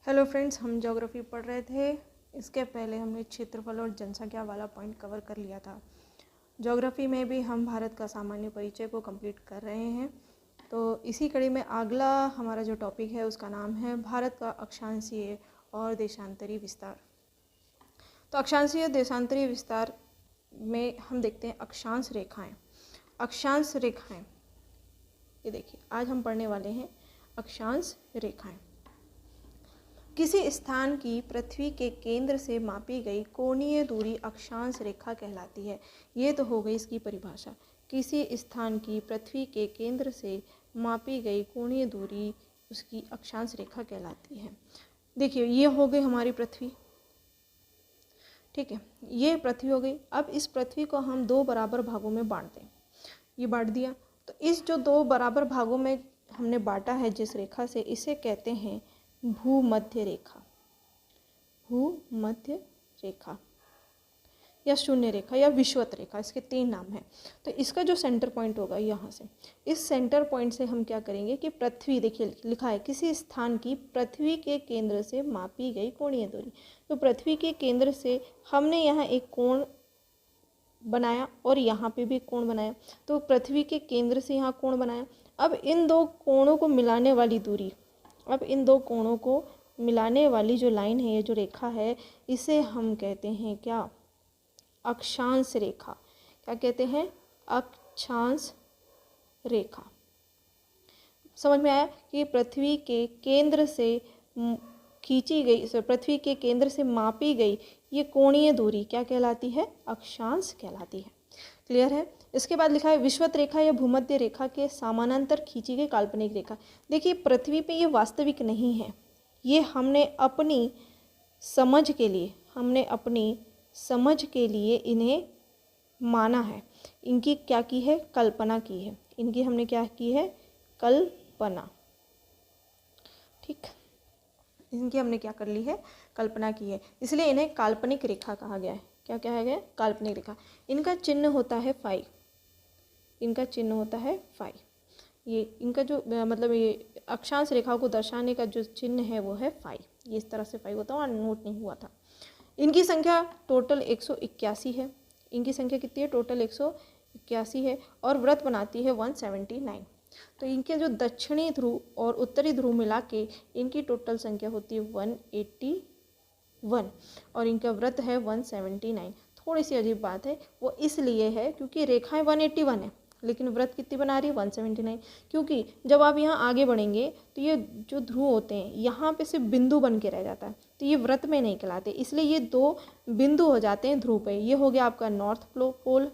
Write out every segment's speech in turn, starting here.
Hello friends, हम geography पढ़ रहे थे। इसके पहले हमने क्षेत्रफल और जनसंख्या वाला पॉइंट कवर कर लिया था। ज्योग्राफी में भी हम भारत का सामान्य परिचय को कंप्लीट कर रहे हैं। तो इसी कड़ी में अगला हमारा जो टॉपिक है उसका नाम है भारत का अक्षांशीय और देशांतरी विस्तार। तो अक्षांशीय देशांतरी विस्तार में हम देखते हैं अक्षांश रेखाएं। अक्षांश रेखाएं, ये देखिए आज हम पढ़ने वाले हैं अक्षांश रेखाएं। किसी स्थान की पृथ्वी के केंद्र से मापी गई कोणीय दूरी अक्षांश रेखा कहलाती है। ये तो हो गई इसकी परिभाषा। किसी स्थान की पृथ्वी के केंद्र से मापी गई कोणीय दूरी उसकी अक्षांश रेखा कहलाती है। देखिए ये हो गई हमारी पृथ्वी, ठीक है, ये पृथ्वी हो गई। अब इस पृथ्वी को हम दो बराबर भागों में बांट दें, ये बांट दिया। तो इस जो दो बराबर भागों में हमने बांटा है जिस रेखा से, इसे कहते हैं भूमध्य रेखा। भूमध्य रेखा या शून्य रेखा या विषुवत रेखा, इसके तीन नाम हैं। तो इसका जो सेंटर पॉइंट होगा यहाँ से, इस सेंटर पॉइंट से हम क्या करेंगे कि पृथ्वी, देखिए लिखा है किसी स्थान की पृथ्वी के केंद्र से मापी गई कोणीय दूरी। तो पृथ्वी के केंद्र से हमने यहाँ एक कोण बनाया और यहाँ पे भी कोण बनाया। तो पृथ्वी के केंद्र से यहाँ कोण बनाया। अब इन दो कोणों को मिलाने वाली दूरी, अब इन दो कोणों को मिलाने वाली जो लाइन है, ये जो रेखा है, इसे हम कहते हैं क्या? अक्षांश रेखा। क्या कहते हैं? अक्षांश रेखा। समझ में आया कि पृथ्वी के केंद्र से खींची गई, पृथ्वी के केंद्र से मापी गई ये कोणीय दूरी क्या कहलाती है? अक्षांश कहलाती है। क्लियर है? इसके बाद लिखा है विषुवत रेखा या भूमध्य रेखा के समानांतर खींची गई काल्पनिक रेखा। देखिए पृथ्वी पे ये वास्तविक नहीं है, ये हमने अपनी समझ के लिए इन्हें माना है। इनकी क्या की है? कल्पना की है। इनकी हमने क्या की है? कल्पना। ठीक, इनकी हमने क्या कर ली है? कल्पना की है, इसलिए इन्हें काल्पनिक रेखा कहा गया है। क्या कहा गया? काल्पनिक रेखा। इनका चिन्ह होता है फाई। इनका चिन्ह होता है फाई। ये इनका जो मतलब ये अक्षांश रेखा को दर्शाने का जो चिन्ह है वो है फाई। ये इस तरह से फाई होता है और नोट नहीं हुआ था। इनकी संख्या टोटल 181 है। इनकी संख्या कितनी है? टोटल 181 है और वृत्त बनाती है 179। तो इनके जो दक्षिणी ध्रुव और उत्तरी ध्रुव मिला के इनकी टोटल संख्या होती है 181 और इनका वृत्त है 179। थोड़ी सी अजीब बात है, वो इसलिए है क्योंकि रेखाएं 181 है लेकिन वृत्त कितनी बना रही है? 179। क्योंकि जब आप यहाँ आगे बढ़ेंगे तो ये जो ध्रुव होते हैं यहाँ पे सिर्फ बिंदु बन के रह जाता है, तो ये वृत्त में नहीं कहलाते, इसलिए ये दो बिंदु हो जाते हैं ध्रुव पे। ये हो गया आपका नॉर्थ पोल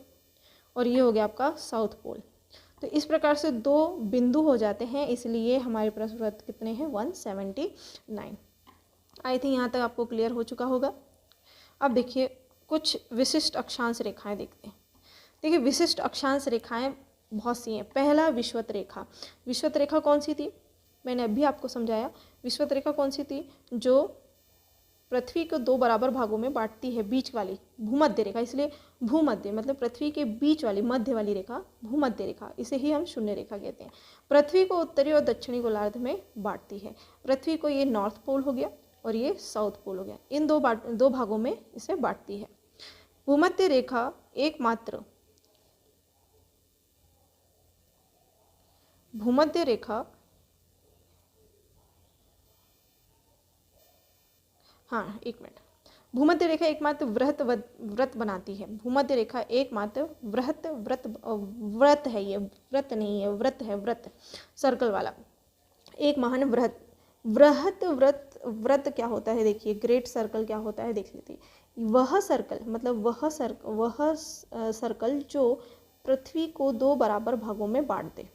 और ये हो गया आपका साउथ पोल। तो इस प्रकार से दो बिंदु हो जाते हैं, इसलिए हमारे पास वृत्त कितने हैं? 179। आई थिंक यहाँ तक आपको क्लियर हो चुका होगा। अब देखिए कुछ विशिष्ट अक्षांश रेखाएं देखते हैं। देखिए विशिष्ट अक्षांश रेखाएं बहुत सी हैं। पहला विषुवत रेखा। विषुवत रेखा कौन सी थी? मैंने अभी आपको समझाया। विषुवत रेखा कौन सी थी? जो पृथ्वी को दो बराबर भागों में बांटती है, बीच वाली भूमध्य रेखा। इसलिए भूमध्य मतलब पृथ्वी के बीच वाली मध्य वाली रेखा भूमध्य रेखा, इसे ही हम शून्य रेखा कहते हैं। पृथ्वी को उत्तरी और दक्षिणी गोलार्ध में बांटती है। पृथ्वी को ये नॉर्थ पोल हो गया और ये साउथ पोल हो गया, इन दो भागों में इसे बांटती है। भूमध्य रेखा एकमात्र भूमध्य रेखा भूमध्य रेखा एकमात्र व्रत बनाती है। भूमध्य रेखा एकमात्र व्रत है, ये व्रत नहीं है, व्रत है, व्रत सर्कल वाला एक महान व्रत क्या होता है? देखिए ग्रेट सर्कल क्या होता है देख लेते हैं। वह सर्कल मतलब वह सर्कल जो पृथ्वी को दो बराबर भागों में बांट दे।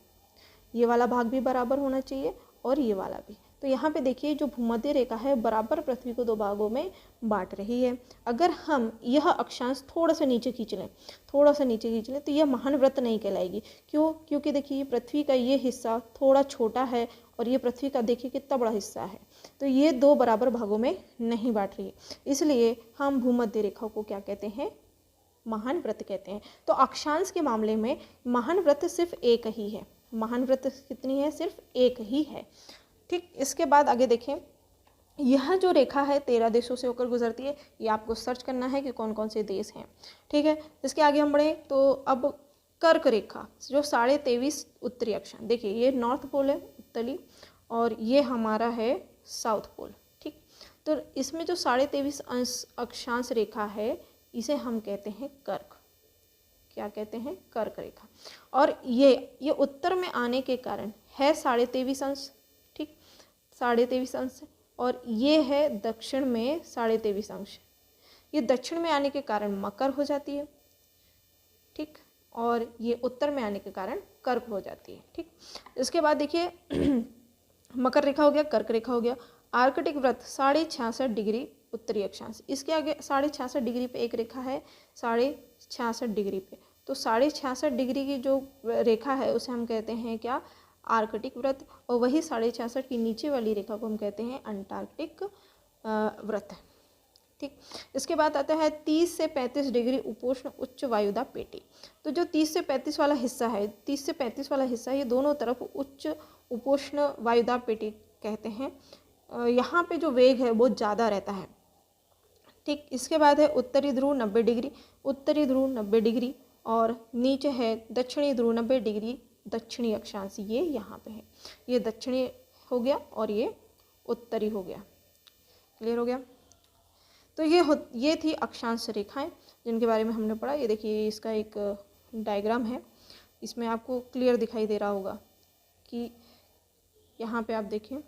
ये वाला भाग भी बराबर होना चाहिए और ये वाला भी। तो यहाँ पे देखिए जो भूमध्य रेखा है बराबर पृथ्वी को दो भागों में बांट रही है। अगर हम यह अक्षांश थोड़ा सा नीचे खींच लें तो यह महान व्रत नहीं कहलाएगी। क्यों? क्योंकि देखिए पृथ्वी का ये हिस्सा थोड़ा छोटा है और ये पृथ्वी का देखिए कितना बड़ा हिस्सा है, तो ये दो बराबर भागों में नहीं बांट रही है, इसलिए हम भूमध्य रेखा को क्या कहते हैं? महान व्रत कहते हैं। तो अक्षांश के मामले में महान व्रत सिर्फ एक ही है। महान व्रत कितनी है? सिर्फ एक ही है। ठीक, इसके बाद आगे देखें यह जो रेखा है 13 देशों से होकर गुजरती है। ये आपको सर्च करना है कि कौन कौन से देश हैं, ठीक है। इसके आगे हम बढ़ें तो अब कर्क रेखा जो 23.5 उत्तरी अक्षांश, देखिए ये नॉर्थ पोल है उत्तरी, और ये हमारा है साउथ पोल, ठीक। तो इसमें जो 23.5 अक्षांश रेखा है इसे हम कहते हैं कर्क। क्या कहते हैं? कर्क रेखा। और ये उत्तर में आने के कारण है 23.5 अंश, ठीक, 23.5 अंश, और ये है दक्षिण में 23.5 अंश। ये दक्षिण में आने के कारण मकर हो जाती है, ठीक, और ये उत्तर में आने के कारण कर्क हो जाती है, ठीक। इसके बाद देखिए मकर रेखा हो गया, कर्क रेखा हो गया। आर्कटिक वृत्त 66.5 डिग्री उत्तरी अक्षांश, इसके आगे 66.5 डिग्री पे एक रेखा है 66.5 डिग्री पे, तो 66.5 डिग्री की जो रेखा है उसे हम कहते हैं क्या? आर्कटिक वृत्त। और वही 66.5 की नीचे वाली रेखा को हम कहते हैं अंटार्कटिक वृत्त, ठीक। इसके बाद आता है 30 से 35 डिग्री उपोष्ण उच्च वायुदाब पेटी। तो जो 30 से 35 वाला हिस्सा है, 30 से 35 वाला हिस्सा, ये दोनों तरफ उच्च उपोष्ण वायुदाब पेटी कहते हैं। यहाँ पे जो वेग है वो ज़्यादा रहता है, ठीक। इसके बाद है उत्तरी ध्रुव 90 डिग्री, उत्तरी ध्रुव 90 डिग्री, और नीचे है दक्षिणी ध्रुव 90 डिग्री दक्षिणी अक्षांश, ये यहाँ पे है। ये दक्षिणी हो गया और ये उत्तरी हो गया। क्लियर हो गया? तो ये थी अक्षांश रेखाएं जिनके बारे में हमने पढ़ा। ये देखिए इसका एक डायग्राम है, इसमें आपको क्लियर दिखाई दे रहा होगा कि यहाँ पे आप देखिए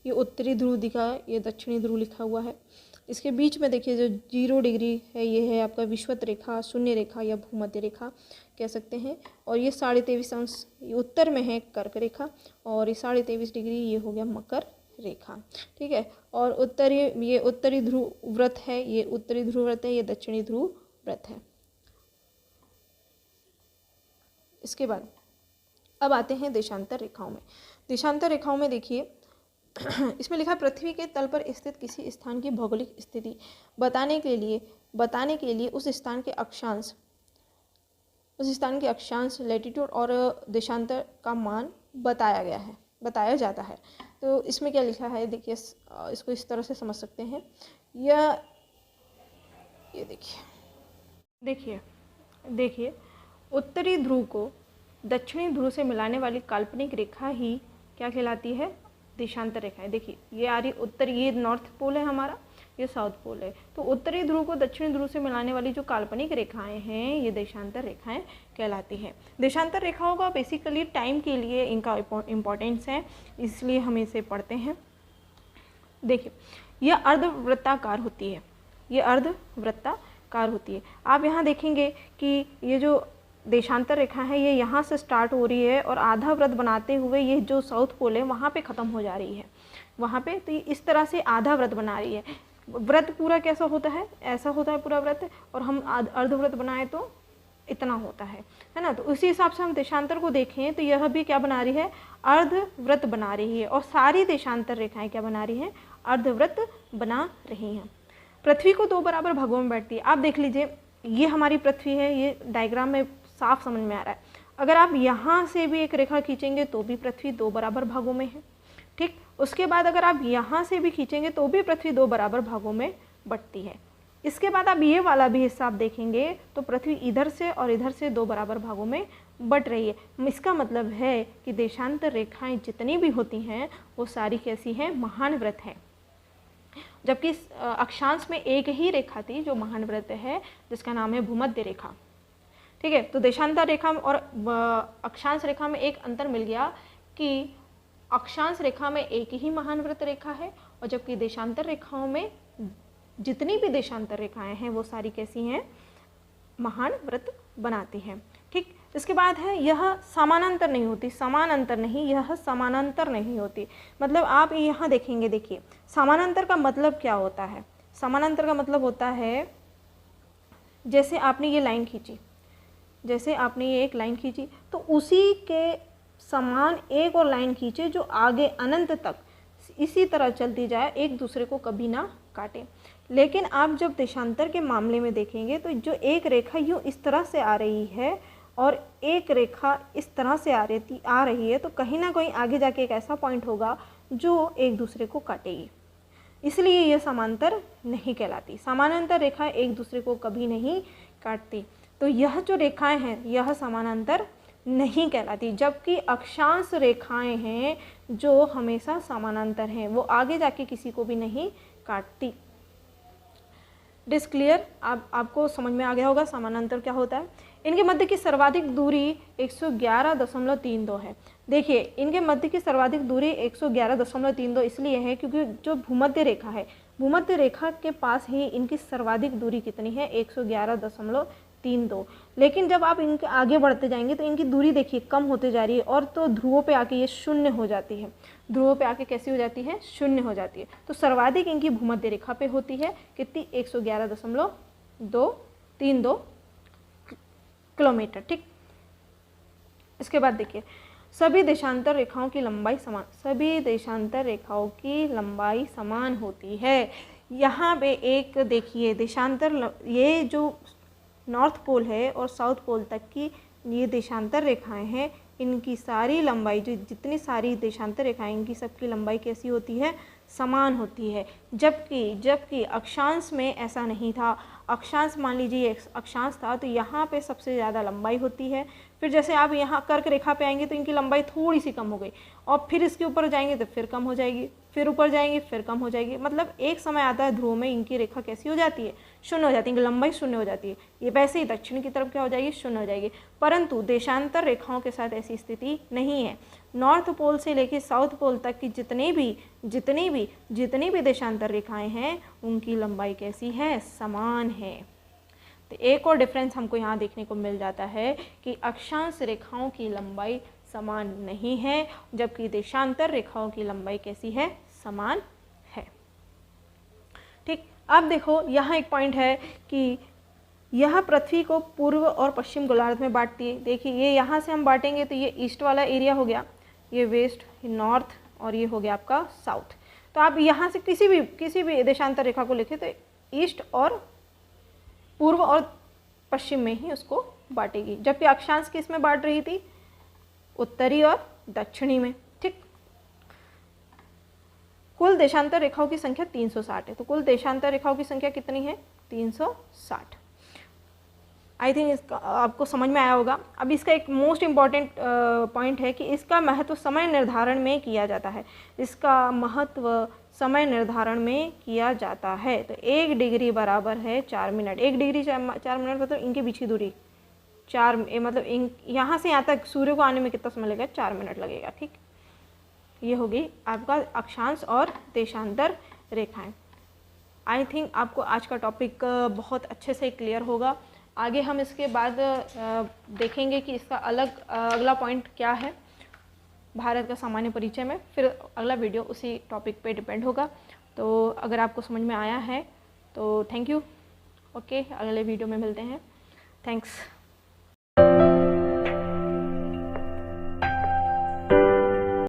ये उत्तरी ध्रुव दिखा है, ये दक्षिणी ध्रुव लिखा हुआ है। इसके बीच में देखिए जो 0 डिग्री है ये है आपका विषुवत रेखा, शून्य रेखा या भूमध्य रेखा कह सकते हैं। और ये 23.5 अंश उत्तर में है कर्क रेखा, और ये 23.5 डिग्री ये हो गया मकर रेखा, ठीक है। और ये उत्तरी ध्रुव व्रत है, ये उत्तरी ध्रुव व्रत है, ये दक्षिणी ध्रुव व्रत है। इसके बाद अब आते हैं देशांतर रेखाओं में। देशांतर रेखाओं में देखिए इसमें लिखा पृथ्वी के तल पर स्थित किसी स्थान की भौगोलिक स्थिति बताने के लिए उस स्थान के अक्षांश लैटिट्यूड और देशांतर का मान बताया जाता है। तो इसमें क्या लिखा है देखिए, इसको इस तरह से समझ सकते हैं। ये देखिए उत्तरी ध्रुव को दक्षिणी ध्रुव से मिलाने वाली काल्पनिक रेखा ही क्या कहलाती है? देशांतर रेखा है। देखिए ये आ रही उत्तर, ये नॉर्थ पोल है हमारा, ये साउथ पोल है। तो उत्तरी ध्रुव को दक्षिणी ध्रुव से मिलाने वाली जो काल्पनिक रेखाएं हैं ये देशांतर रेखाएं कहलाती हैं। देशांतर रेखाओं का बेसिकली टाइम के लिए इनका इम्पोर्टेंस है, इसलिए हम इसे पढ़ते हैं। देखिए यह अर्धवृत्ताकार होती है, आप यहाँ देखेंगे कि ये जो देशांतर रेखा है ये यहाँ से स्टार्ट हो रही है और आधा वृत्त बनाते हुए ये जो साउथ पोल है वहाँ पे ख़त्म हो जा रही है वहाँ पे। तो इस तरह से आधा वृत्त बना रही है। वृत्त पूरा कैसा होता है? ऐसा होता है पूरा वृत्त, और हम अर्धवृत्त बनाए तो इतना होता है ना। तो उसी हिसाब से हम देशांतर को देखें तो यह भी क्या बना रही है? अर्धवृत्त बना रही है। और सारी देशांतर रेखाएँ क्या बना रही हैं? अर्धवृत्त बना रही हैं। पृथ्वी को 2 बराबर भागों में बांटती है। आप देख लीजिए ये हमारी पृथ्वी है, ये डायग्राम में साफ समझ में आ रहा है। अगर आप यहाँ से भी एक रेखा खींचेंगे तो भी पृथ्वी 2 बराबर भागों में है, ठीक। उसके बाद अगर आप यहाँ से भी खींचेंगे तो भी पृथ्वी 2 बराबर भागों में बंटती है। इसके बाद आप ये वाला भी हिस्सा आप देखेंगे तो पृथ्वी इधर से और इधर से 2 बराबर भागों में बट रही है। इसका मतलब है कि देशांतर रेखाएं जितनी भी होती हैं वो सारी कैसी हैं? महान वृत्त है। जबकि अक्षांश में एक ही रेखा थी जो महान वृत्त है, जिसका नाम है भूमध्य रेखा, ठीक है। तो देशांतर रेखा और अक्षांश रेखा में एक अंतर मिल गया कि अक्षांश रेखा में एक ही महान वृत्त रेखा है, और जबकि देशांतर रेखाओं में जितनी भी देशांतर रेखाएं हैं वो सारी कैसी हैं? महान वृत्त बनाती हैं, ठीक। इसके बाद है यह समानांतर नहीं होती, यह समानांतर नहीं होती। मतलब आप यहाँ देखेंगे, देखिए समानांतर का मतलब क्या होता है? समानांतर का मतलब होता है जैसे आपने ये लाइन खींची, एक लाइन खींची तो उसी के समान एक और लाइन खींचे जो आगे अनंत तक इसी तरह चलती जाए, एक दूसरे को कभी ना काटे। लेकिन आप जब देशांतर के मामले में देखेंगे तो जो एक रेखा यूँ इस तरह से आ रही है और एक रेखा इस तरह से आ रही है तो कहीं ना कहीं आगे जाके एक ऐसा पॉइंट होगा जो एक दूसरे को काटेगी, इसलिए यह समांतर नहीं कहलाती। समानांतर रेखाएं एक दूसरे को कभी नहीं काटती, तो यह जो रेखाएं हैं यह समानांतर नहीं कहलाती। जबकि अक्षांश रेखाएं हैं जो हमेशा समानांतर हैं, वो आगे जाके किसी को भी नहीं काटती। This clear? आपको समझ में आ गया होगा समानांतर क्या होता है। इनके मध्य की सर्वाधिक दूरी 111.32 है। देखिए इनके मध्य की सर्वाधिक दूरी 111.32 इसलिए है क्योंकि जो भूमध्य रेखा है, भूमध्य रेखा के पास ही इनकी सर्वाधिक दूरी कितनी है, 111.32। लेकिन जब आप इनके आगे बढ़ते जाएंगे तो इनकी दूरी देखिए कम होते जा रही है और तो ध्रुवों पे आके ये शून्य हो जाती है। ध्रुवों पे आके कैसी हो जाती है, शून्य हो जाती है। तो सर्वाधिक इनकी भूमध्य रेखा पे होती है कितनी, 111.232 किलोमीटर। ठीक, इसके बाद देखिए सभी देशांतर रेखाओं की लंबाई समान, सभी देशांतर रेखाओं की लंबाई समान होती है। यहाँ पे एक देखिए देशांतर, ये जो नॉर्थ पोल है और साउथ पोल तक की ये देशांतर रेखाएं हैं, इनकी सारी लंबाई, जो जितनी सारी देशांतर रेखाएं, इनकी सबकी लंबाई कैसी होती है, समान होती है। जबकि अक्षांश में ऐसा नहीं था। अक्षांश मान लीजिए अक्षांश था तो यहाँ पे सबसे ज़्यादा लंबाई होती है, फिर जैसे आप यहाँ कर्क रेखा पे आएंगे तो इनकी लंबाई थोड़ी सी कम हो गई, और फिर इसके ऊपर जाएंगे तो फिर कम हो जाएगी, फिर ऊपर जाएंगे फिर कम हो जाएगी। मतलब एक समय आता है ध्रुव में इनकी रेखा कैसी हो जाती है, शून्य हो जाती है, इनकी लंबाई शून्य हो जाती है। ये वैसे ही दक्षिण की तरफ क्या हो जाएगी, शून्य हो जाएगी। परंतु देशांतर रेखाओं के साथ ऐसी स्थिति नहीं है। नॉर्थ पोल से लेकर साउथ पोल तक की जितनी भी देशांतर रेखाएं हैं उनकी लंबाई कैसी है, समान है। तो एक और डिफरेंस हमको यहाँ देखने को मिल जाता है कि अक्षांश रेखाओं की लंबाई समान नहीं है, जबकि देशांतर रेखाओं की लंबाई कैसी है, समान है। ठीक, अब देखो यहाँ एक पॉइंट है कि यह पृथ्वी को पूर्व और पश्चिम गोलार्ध में बांटती है। देखिए ये यहाँ से हम बांटेंगे तो ये ईस्ट वाला एरिया हो गया, ये वेस्ट, ये नॉर्थ, और ये हो गया आपका साउथ। तो आप यहाँ से किसी भी देशांतर रेखा को लिखे तो ईस्ट और पूर्व और पश्चिम में ही उसको बांटेगी, जबकि अक्षांश किस में बांट रही थी, उत्तरी और दक्षिणी में। ठीक, कुल देशांतर रेखाओं की संख्या 360 है। तो कुल देशांतर रेखाओं की संख्या कितनी है, 360। आई थिंक इसका आपको समझ में आया होगा। अब इसका एक मोस्ट इम्पॉर्टेंट पॉइंट है कि इसका महत्व समय निर्धारण में किया जाता है। इसका महत्व समय निर्धारण में किया जाता है। तो 1 डिग्री बराबर है 4 मिनट। 1 डिग्री 4 मिनट मतलब इनके बीच की दूरी 4, मतलब यहाँ से यहाँ तक सूर्य को आने में कितना समय लगेगा, 4 मिनट लगेगा। ठीक, ये होगी आपका अक्षांश और देशांतर रेखाएं। आई थिंक आपको आज का टॉपिक बहुत अच्छे से क्लियर होगा। आगे हम इसके बाद देखेंगे कि इसका अगला पॉइंट क्या है भारत का सामान्य परिचय में। फिर अगला वीडियो उसी टॉपिक पे डिपेंड होगा। तो अगर आपको समझ में आया है तो थैंक यू। ओके, अगले वीडियो में मिलते हैं। थैंक्स।